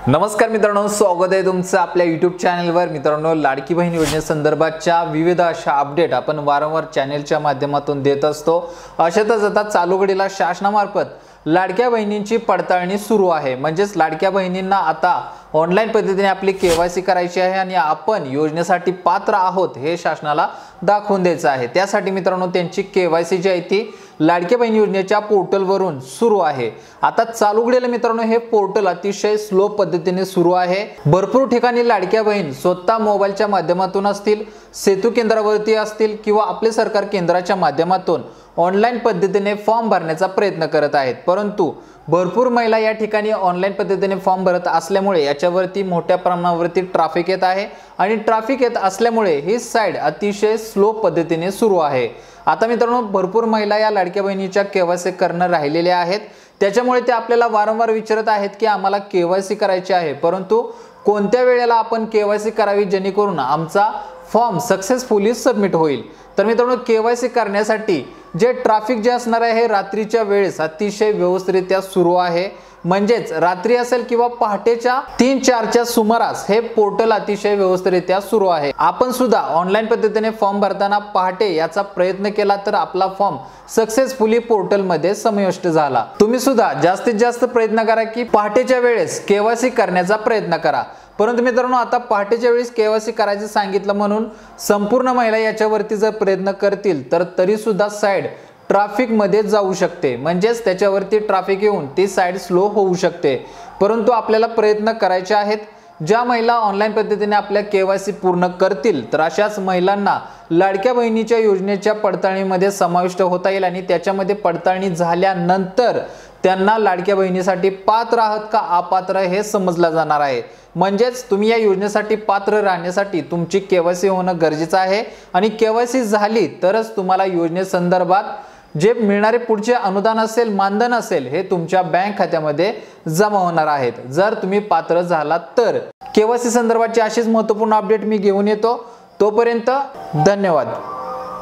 नमस्कार मित्रांनो, स्वागत आहे तुमचं आपल्या YouTube चॅनलवर। मित्रांनो, लाडकी बहीण योजनेसंदर्भातच्या विविध अशा अपडेट आपण वारंवार चॅनलच्या माध्यमातून देत असतो। अशातच आता चालू घडीला शासनामार्फत लाडक्या बहिणींची पडताळणी सुरू आहे। म्हणजेच लाडक्या बहिणींना आता ऑनलाईन पद्धतीने आपली केवायसी करायची आहे आणि आपण योजनेसाठी पात्र आहोत हे शासनाला दाखवून द्यायचं आहे। त्यासाठी मित्रांनो त्यांची केवायसी जी आहे ती लाडक्या बहीण योजनेच्या पोर्टल वरून सुरू आहे। आता चालू घडीला मित्रांनो हे पोर्टल अतिशय स्लो पद्धतीने सुरू आहे। भरपूर ठिकाणी लाडक्या बहीण स्वतः मोबाईलच्या माध्यमातून असतील, सेतू केंद्रावरती असतील किंवा आपले सरकार केंद्राच्या माध्यमातून ऑनलाईन पद्धतीने फॉर्म भरण्याचा प्रयत्न करत आहेत। परंतु भरपूर महिला या ठिकाणी ऑनलाईन पद्धतीने फॉर्म भरत असल्यामुळे याच्यावरती मोठ्या प्रमाणावरती ट्रॅफिक येत आहे आणि ट्रॅफिक येत असल्यामुळे ही साइट अतिशय स्लो पद्धतीने सुरू आहे। आता मित्रांनो भरपूर महिला या लाडक्या बहिणीच्या केवायसी करणं राहिलेले आहेत। त्याच्यामुळे ते आपल्याला वारंवार विचारत आहेत की आम्हाला केवायसी करायची आहे, परंतु कोणत्या वेळेला आपण केवायसी करावी जेणेकरून आमचा फॉर्म सक्सेसफुली सबमिट होईल। तर मित्रांनो केवायसी करण्यासाठी जे ट्रॅफिक जे असणार आहे हे रात्रीच्या वेळेस अतिशय व्यवस्थितरित्या सुरू आहे। म्हणजेच रात्री असेल किंवा पहाटेच्या 3-4 च्या सुमारास हे पोर्टल अतिशय व्यवस्थितरित्या सुरू आहे। आपण सुद्धा ऑनलाईन पद्धतीने फॉर्म भरताना पहाटे याचा प्रयत्न केला तर आपला फॉर्म सक्सेसफुली पोर्टल मध्ये समाविष्ट झाला। तुम्ही सुद्धा जास्तीत जास्त प्रयत्न करा की पहाटेच्या वेळेस केवायसी करण्याचा प्रयत्न करा। परंतु मित्रांनो आता पहाटेच्या वेळेस केवायसी करायचं सांगितलं म्हणून संपूर्ण महिला याच्यावरती जर प्रयत्न करतील तर तरी सुद्धा साइड ट्रॅफिक मध्ये जाऊ शकते। म्हणजेच त्याच्यावरती ट्रॅफिक येऊन ती साइड स्लो होऊ शकते। परंतु आपल्याला प्रयत्न करायचे आहेत। ज्या महिला ऑनलाईन पद्धतीने आपल्या केवायसी पूर्ण करतील तर अशाच महिलांना लाडक्या बहिणीच्या योजनेच्या पडताळणीमध्ये समाविष्ट होता येईल आणि त्याच्यामध्ये पडताळणी झाल्यानंतर त्यांना लाडक्या बहिणीसाठी पात्र आहात का अपात्र हे समजलं जाणार आहे। म्हणजेच तुम्ही या योजनेसाठी पात्र राहण्यासाठी तुमची केवायसी होणं गरजेचं आहे आणि केवायसी झाली तरच तुम्हाला योजनेसंदर्भात जे मिळणारे पुढचे अनुदान असेल, मानधन असेल हे तुमच्या बँक खात्यामध्ये जमा होणार आहेत जर तुम्ही पात्र झालात तर। केवायसी संदर्भाची अशीच महत्त्वपूर्ण अपडेट मी घेऊन येतो। तोपर्यंत धन्यवाद।